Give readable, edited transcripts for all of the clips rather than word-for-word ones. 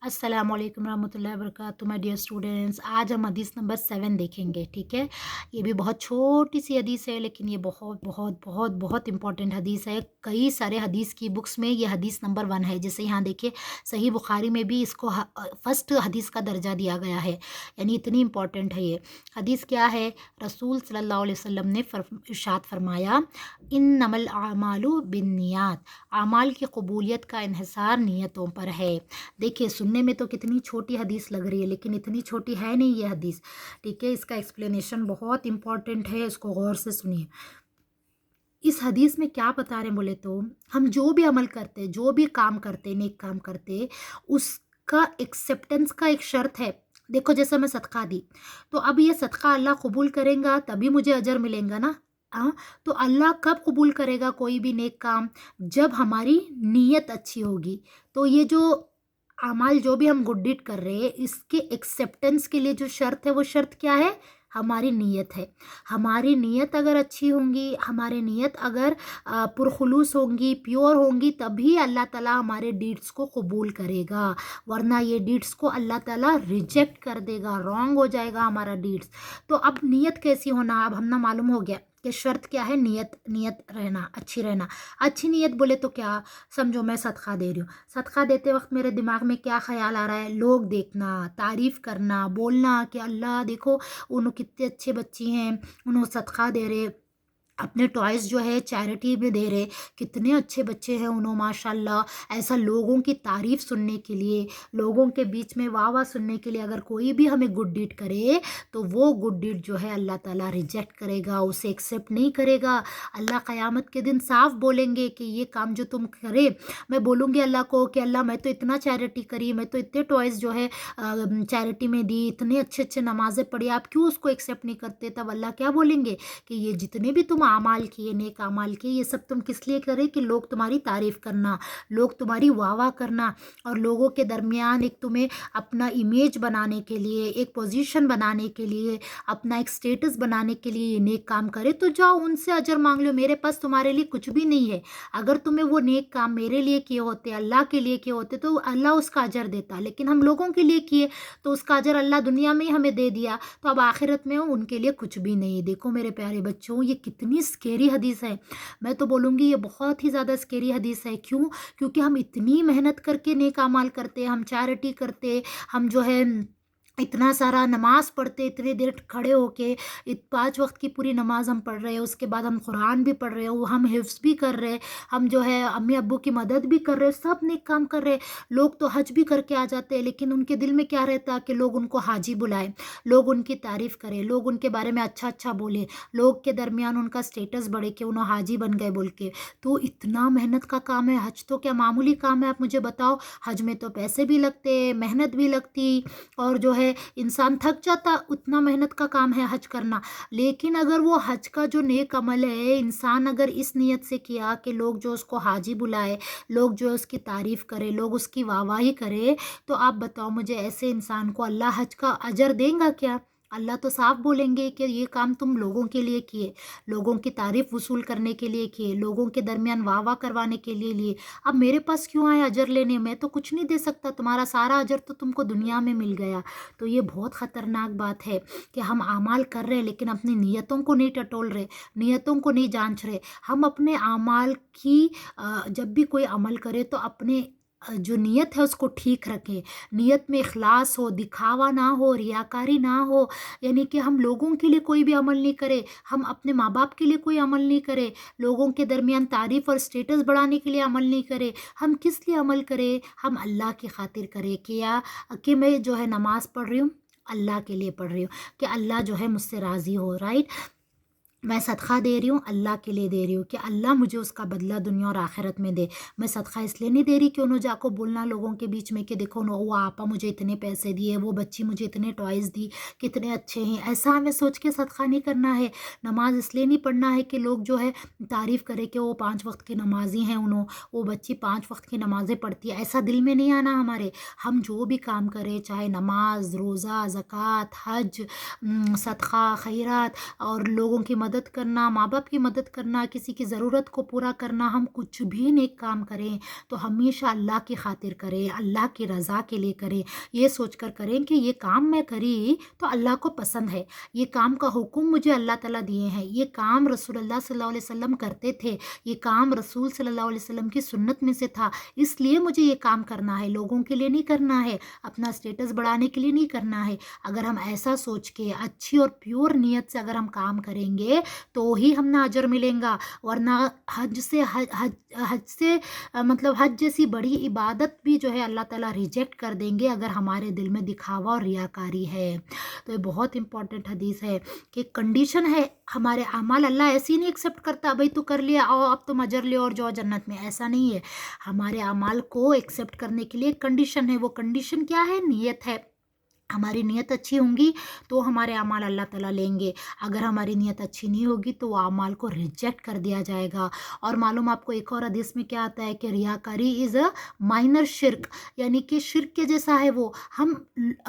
अस्सलाम वालेकुम रहमतुल्लाहि वबरकातुहू माय डियर स्टूडेंट्स। आज हम हदीस नंबर 7 देखेंगे, ठीक है। ये भी बहुत छोटी सी हदीस है, लेकिन ये बहुत बहुत बहुत बहुत इंपॉर्टेंट हदीस है। कई सारे हदीस की बुक्स में ये हदीस नंबर 1 है। जैसे यहाँ देखिए, सही बुखारी में भी इसको फर्स्ट हदीस का दर्जा दिया गया है, यानी इतनी इंपॉर्टेंट है ये हदीस। क्या है? रसूल सल्लल्लाहु अलैहि वसल्लम ने इरशाद फरमाया, इन्नमल आमालु बिन्नियात, आमाल की कबूलियत का इन्हिसार नियतों पर है। देखिए, सुनने में तो कितनी छोटी हदीस लग रही है, लेकिन इतनी छोटी है नहीं ये हदीस, ठीक है। इसका एक्सप्लेनेशन बहुत इंपॉर्टेंट है, इसको गौर से सुनिए। इस हदीस में क्या बता रहे हैं बोले तो, हम जो भी अमल करते, जो भी काम करते, नेक काम करते, उसका एक्सेप्टेंस का एक शर्त है। देखो, जैसे मैं सदका दी, तो अब ये सदका अल्लाह कबूल करेगा तभी मुझे अजर मिलेगा ना। हाँ, तो अल्लाह कब कबूल करेगा कोई भी नेक काम? जब हमारी नीयत अच्छी होगी। तो ये जो अमाल जो भी हम गुड डीड कर रहे हैं, इसके एक्सेप्टेंस के लिए जो शर्त है, वो शर्त क्या है? हमारी नीयत है। हमारी नीयत अगर अच्छी होंगी, हमारी नीयत अगर पुरखुलूस होंगी, प्योर होंगी, तभी अल्लाह ताला हमारे डीड्स को कबूल करेगा। वरना ये डीड्स को अल्लाह ताला रिजेक्ट कर देगा, रॉन्ग हो जाएगा हमारा डीड्स। तो अब नीयत कैसी होना, अब हमने मालूम हो गया कि शर्त क्या है? नीयत, नीयत रहना, अच्छी रहना। अच्छी नीयत बोले तो क्या? समझो मैं सदका दे रही हूँ, सदका देते वक्त मेरे दिमाग में क्या ख्याल आ रहा है? लोग देखना, तारीफ़ करना, बोलना कि अल्लाह देखो उन्हों कितने अच्छे बच्ची हैं, उन्होंने सदका दे रहे, अपने टॉयज़ जो है चैरिटी में दे रहे, कितने अच्छे बच्चे हैं उन्हों माशाल्लाह। ऐसा लोगों की तारीफ़ सुनने के लिए, लोगों के बीच में वाह वाह सुनने के लिए अगर कोई भी हमें गुड डीड करे, तो वो गुड डीड जो है अल्लाह ताला रिजेक्ट करेगा, उसे एक्सेप्ट नहीं करेगा। अल्लाह क़यामत के दिन साफ बोलेंगे कि ये काम जो तुम करे, मैं बोलूँगी अल्लाह को कि अल्लाह मैं तो इतना चैरिटी करी, मैं तो इतने टॉयज़ जो है चैरिटी में दी, इतने अच्छे अच्छे नमाज़ें पढ़ी, आप क्यों उसको एक्सेप्ट नहीं करते? तब अल्लाह क्या बोलेंगे कि ये जितने भी तुम आमाल किए, नेक आमाल किए, ये सब तुम किस लिए करे? कि लोग तुम्हारी तारीफ़ करना, लोग तुम्हारी वाह वाह करना, और लोगों के दरमियान एक तुम्हें अपना इमेज बनाने के लिए, एक पोजीशन बनाने के लिए, अपना एक स्टेटस बनाने के लिए ये नेक काम करे। तो जाओ उनसे अजर मांग लो, मेरे पास तुम्हारे लिए कुछ भी नहीं है। अगर तुम्हें वो नेक काम मेरे लिए किए होते, अल्लाह के लिए किए होते, तो अल्लाह उसका अजर देता, लेकिन हम लोगों के लिए किए, तो उसका अजर अल्लाह दुनिया में ही हमें दे दिया, तो अब आखिरत में उनके लिए कुछ भी नहीं। देखो मेरे प्यारे बच्चों, ये कितनी स्केरी हदीस है। मैं तो बोलूँगी ये बहुत ही ज़्यादा स्केरी हदीस है। क्यों? क्योंकि हम इतनी मेहनत करके नेक अमाल करते, हम चैरिटी करते, हम जो है इतना सारा नमाज़ पढ़ते, इतनी देर खड़े होके 5 वक़्त की पूरी नमाज़ हम पढ़ रहे हैं, उसके बाद हम कुरान भी पढ़ रहे हैं, वो हम हिफ्ज़ भी कर रहे हैं, हम जो है अम्मी अब्बू की मदद भी कर रहे हैं, सब नेक काम कर रहे हैं। लोग तो हज भी करके आ जाते हैं, लेकिन उनके दिल में क्या रहता है? कि लोग उनको हाजी बुलाएँ, लोग उनकी तारीफ़ करें, लोग उनके बारे में अच्छा-अच्छा बोलें, लोग के दरमियान उनका स्टेटस बढ़े कि उन्हों हाजी बन गए बोल के। तो इतना मेहनत का काम है, हज तो क्या मामूली काम है? आप मुझे बताओ। हज में तो पैसे भी लगते, मेहनत भी लगती, और जो है इंसान थक जाता, उतना मेहनत का काम है हज करना। लेकिन अगर वो हज का जो नेक अमल है, इंसान अगर इस नीयत से किया कि लोग जो उसको हाजी बुलाए, लोग जो है उसकी तारीफ़ करे, लोग उसकी वाहवाही करे, तो आप बताओ मुझे, ऐसे इंसान को अल्लाह हज का अजर देगा क्या? अल्लाह तो साफ बोलेंगे कि ये काम तुम लोगों के लिए किए, लोगों की तारीफ़ वसूल करने के लिए किए, लोगों के दरमियान वाह वाह करवाने के लिए लिए। अब मेरे पास क्यों आए अजर लेने? मैं तो कुछ नहीं दे सकता, तुम्हारा सारा अजर तो तुमको दुनिया में मिल गया। तो ये बहुत ख़तरनाक बात है कि हम आमाल कर रहे हैं, लेकिन अपनी नीयतों को नहीं टटोल रहे, नीयतों को नहीं जांच रहे। हम अपने आमाल की जब भी कोई अमल करे, तो अपने जो नीयत है उसको ठीक रखें। नीयत में इखलास हो, दिखावा ना हो, रियाकारी ना हो। यानी कि हम लोगों के लिए कोई भी अमल नहीं करें, हम अपने माँ बाप के लिए कोई अमल नहीं करें, लोगों के दरमियान तारीफ़ और स्टेटस बढ़ाने के लिए अमल नहीं करें। हम किस लिए अमल करें? हम अल्लाह की खातिर करें। कि मैं जो है नमाज़ पढ़ रही हूँ, अल्लाह के लिए पढ़ रही हूँ, कि अल्लाह जो है मुझसे राज़ी हो, राइट। मैं सदका दे रही हूँ, अल्लाह के लिए दे रही हूँ, कि अल्लाह मुझे उसका बदला दुनिया और आखिरत में दे। मैं सदका इसलिए नहीं दे रही कि उन्हों जाको बोलना लोगों के बीच में कि देखो वो आपा मुझे इतने पैसे दिए, वो बच्ची मुझे इतने टॉयज़ दी, कितने अच्छे हैं। ऐसा हमें सोच के सदका नहीं करना है। नमाज इसलिए नहीं पढ़ना है कि लोग जो है तारीफ़ करें कि वो 5 वक्त की नमाजी हैं, वो बच्ची 5 वक्त की नमाज़ें पढ़ती है, ऐसा दिल में नहीं आना हमारे। हम जो भी काम करें, चाहे नमाज, रोज़ा, ज़कात, हज, सदका, खैरात, और लोगों की मदद मदद करना, माँ बाप की मदद करना, किसी की ज़रूरत को पूरा करना, हम कुछ भी नेक काम करें तो हमेशा अल्लाह की खातिर करें, अल्लाह की रज़ा के लिए करें। ये सोचकर करें कि ये काम मैं करी तो अल्लाह को पसंद है, ये काम का हुक्म मुझे अल्लाह ताला दिए हैं, ये काम रसूलुल्लाह सल्लल्लाहु अलैहि वसल्लम करते थे, ये काम रसूल सल्लल्लाहु अलैहि वसल्लम की सुन्नत में से था, इसलिए मुझे ये काम करना है, लोगों के लिए नहीं करना है, अपना स्टेटस बढ़ाने के लिए नहीं करना है। अगर हम ऐसा सोच के अच्छी और प्योर नीयत से अगर हम काम करेंगे तो ही हमें अजर मिलेगा, वरना हज से मतलब हज जैसी बड़ी इबादत भी जो है अल्लाह ताला रिजेक्ट कर देंगे अगर हमारे दिल में दिखावा और रियाकारी है। तो ये बहुत इंपॉर्टेंट हदीस है कि कंडीशन है, हमारे अमाल अल्लाह ऐसे ही नहीं एक्सेप्ट करता, भाई तू कर लिया आओ अब तुम अजर ले और जाओ जन्नत में, ऐसा नहीं है। हमारे अमाल को एक्सेप्ट करने के लिए कंडीशन है, वो कंडीशन क्या है? नीयत है। हमारी नीयत अच्छी होंगी तो हमारे अमाल अल्लाह ताला लेंगे, अगर हमारी नीयत अच्छी नहीं होगी तो वो अमाल को रिजेक्ट कर दिया जाएगा। और मालूम आपको एक और हदीस में क्या आता है कि रियाकारी इज़ अ माइनर शिर्क, यानी कि शिर्क के जैसा है वो। हम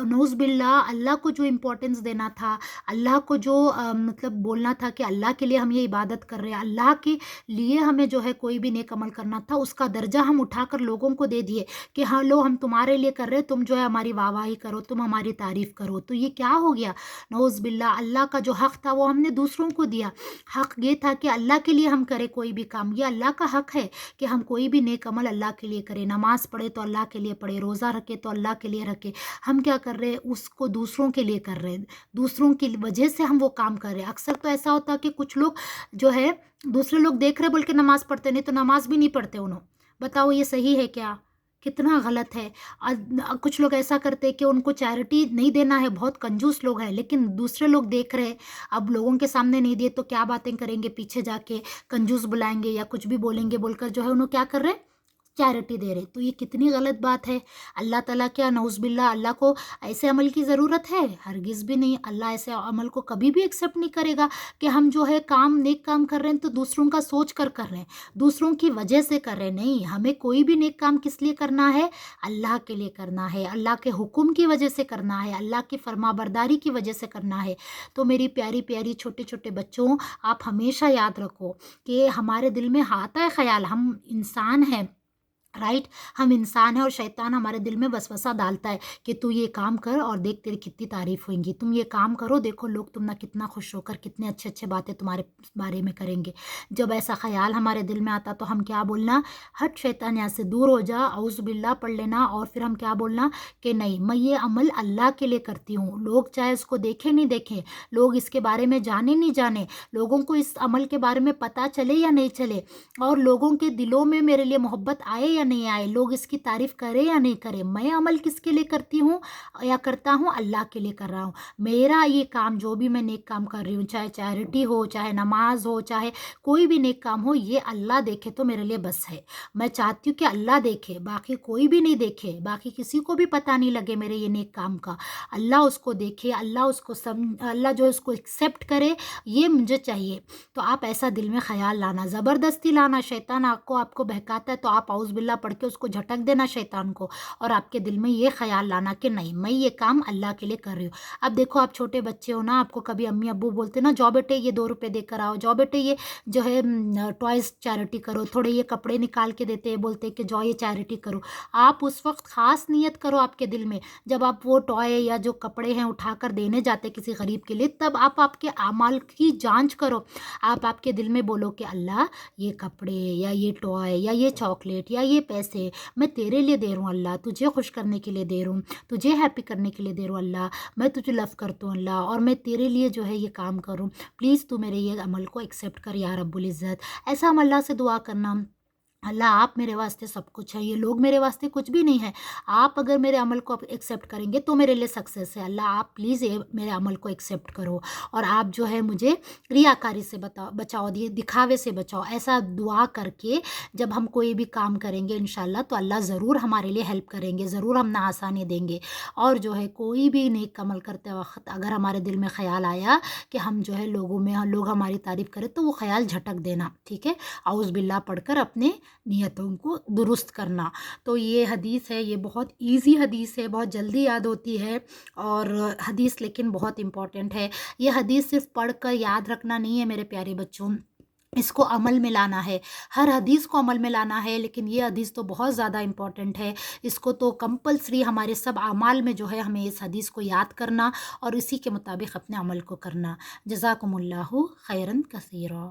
नौज़ बिल्लाह अल्लाह को जो इम्पोर्टेंस देना था, अल्लाह को जो मतलब बोलना था कि अल्लाह के लिए हम ये इबादत कर रहे हैं, अल्लाह के लिए हमें जो है कोई भी नेक अमल करना था, उसका दर्जा हम उठाकर लोगों को दे दिए कि हाँ लो हम तुम्हारे लिए कर रहे हैं, तुम जो है हमारी वाहवाही करो, तुम हमारी तारीफ करो। तो ये क्या हो गया? नौज़ बिल्लाह अल्लाह का जो हक था वो हमने दूसरों को दिया। हक ये था कि अल्लाह के लिए हम करें कोई भी काम, ये अल्लाह का हक है कि हम कोई भी नेक अमल अल्लाह के लिए करें, नमाज पढ़े तो अल्लाह के लिए पढ़े, रोज़ा रखे तो अल्लाह के लिए रखे। हम क्या कर रहे हैं? उसको दूसरों के लिए कर रहे हैं, दूसरों की वजह से हम वो काम कर रहे हैं। अक्सर तो ऐसा होता है कि कुछ लोग जो है दूसरे लोग देख रहे बोल के नमाज पढ़ते, नहीं तो नमाज भी नहीं पढ़ते उन्होंने। बताओ ये सही है क्या? कितना गलत है। कुछ लोग ऐसा करते हैं कि उनको चैरिटी नहीं देना है, बहुत कंजूस लोग हैं, लेकिन दूसरे लोग देख रहे हैं, अब लोगों के सामने नहीं दिए तो क्या बातें करेंगे, पीछे जाके कंजूस बुलाएंगे या कुछ भी बोलेंगे बोलकर जो है उन्होंने क्या कर रहे हैं? चैरिटी दे रहे। तो ये कितनी गलत बात है। अल्लाह ताला क्या नऊज़ बिल्ला अल्लाह को ऐसे अमल की ज़रूरत है? हरगिज़ भी नहीं। अल्लाह ऐसे अमल को कभी भी एक्सेप्ट नहीं करेगा कि हम जो है काम नेक काम कर रहे हैं तो दूसरों का सोच कर रहे हैं, दूसरों की वजह से कर रहे हैं। नहीं, हमें कोई भी नेक काम किस लिए करना है? अल्लाह के लिए करना है, अल्लाह के हुक्म की वजह से करना है, अल्लाह की फरमाबरदारी की वजह से करना है। तो मेरी प्यारी प्यारी छोटे छोटे बच्चों, आप हमेशा याद रखो कि हमारे दिल में आता है ख्याल, हम इंसान हैं, राइट? हम इंसान हैं और शैतान हमारे दिल में वसवसा डालता है कि तू ये काम कर और देख तेरी कितनी तारीफ होगी, तुम ये काम करो देखो लोग तुम ना कितना खुश होकर कितने अच्छे अच्छे बातें तुम्हारे बारे में करेंगे। जब ऐसा ख्याल हमारे दिल में आता तो हम क्या बोलना? हट शैतान यहाँ से दूर हो जा, औज़ बिल्लाह पढ़ लेना। और फिर हम क्या बोलना कि नहीं, मैं ये अमल अल्लाह के लिए करती हूँ, लोग चाहे उसको देखें नहीं देखें, लोग इसके बारे में जाने नहीं जाने, लोगों को इस अमल के बारे में पता चले या नहीं चले, और लोगों के दिलों में मेरे लिए मोहब्बत आए या नहीं आए, लोग इसकी तारीफ करें या नहीं करें, मैं अमल किसके लिए करती हूँ या करता हूँ? अल्लाह के लिए कर रहा हूँ। मेरा ये काम जो भी मैं नेक काम कर रही हूँ, चाहे चैरिटी हो, चाहे नमाज हो, चाहे कोई भी नेक काम हो, ये अल्लाह देखे तो मेरे लिए बस है। मैं चाहती हूँ कि अल्लाह देखे, बाकी कोई भी नहीं देखे, बाकी किसी को भी पता नहीं लगे मेरे ये नेक काम का, अल्लाह उसको देखे, अल्लाह उसको अल्लाह जो है उसको एक्सेप्ट करे, ये मुझे चाहिए। तो आप ऐसा दिल में ख्याल लाना, ज़बरदस्ती लाना। शैतान आपको बहकाता है तो आप औज़ बिल्लाह पढ़ के उसको झटक देना शैतान को, और आपके दिल में ये ख्याल लाना कि नहीं, मैं ये काम अल्लाह के लिए कर रही हूँ। अब देखो आप छोटे बच्चे हो ना, आपको कभी अम्मी अब्बू बोलते ना, जाओ बेटे ये 2 रुपये देकर आओ, जाओ बेटे ये जो है टॉयज़ चैरिटी करो, थोड़े ये कपड़े निकाल के देते हैं, बोलते हैं कि जाओ ये चैरिटी करो। आप उस वक्त ख़ास नियत करो आपके दिल में, जब आप वो टॉय या जो कपड़े हैं उठाकर देने जाते किसी गरीब के लिए, तब आप आपके अमाल की जांच करो। आप आपके दिल में बोलो कि अल्लाह ये कपड़े या ये टॉय या ये चॉकलेट या ये पैसे मैं तेरे लिए दे रहा हूँ अल्लाह, तुझे खुश करने के लिए दे रहा हूँ, तुझे हैप्पी करने के लिए दे रहा हूँ अल्लाह, मैं तुझे लव करता हूँ अल्लाह, और मैं तेरे लिए जो है ये काम करूँ, प्लीज़ तू मेरे ये अमल को एक्सेप्ट कर या रब्बुल इज़्ज़त। ऐसा हम अल्लाह से दुआ करना, अल्लाह आप मेरे वास्ते सब कुछ है, ये लोग मेरे वास्ते कुछ भी नहीं है, आप अगर मेरे अमल को एक्सेप्ट करेंगे तो मेरे लिए सक्सेस है, अल्लाह आप प्लीज़ ये मेरे अमल को एक्सेप्ट करो, और आप जो है मुझे रियाकारी से बचाओ, दिखावे से बचाओ। ऐसा दुआ करके जब हम कोई भी काम करेंगे इंशाल्लाह तो अल्लाह ज़रूर हमारे लिए हेल्प करेंगे, ज़रूर हम ना आसानी देंगे। और जो है कोई भी नेक अमल करते वक्त अगर हमारे दिल में ख्याल आया कि हम जो है लोग हमारी तारीफ़ करें तो वो ख्याल झटक देना, ठीक है? औज़ बिल्लाह पढ़कर अपने نیتوں کو درست کرنا۔ تو یہ حدیث ہے، یہ بہت ایزی حدیث ہے، بہت جلدی یاد ہوتی ہے، اور حدیث لیکن بہت امپورٹنٹ ہے۔ یہ حدیث صرف پڑھ کر یاد رکھنا نہیں ہے میرے پیارے بچوں، اس کو عمل میں لانا ہے، ہر حدیث کو عمل میں لانا ہے، لیکن یہ حدیث تو بہت زیادہ امپورٹنٹ ہے، اس کو تو کمپلسری ہمارے سب اعمال میں جو ہے ہمیں اس حدیث کو یاد کرنا اور اسی کے مطابق اپنے عمل کو کرنا۔ جزاکم اللہ خیرن کثیرا۔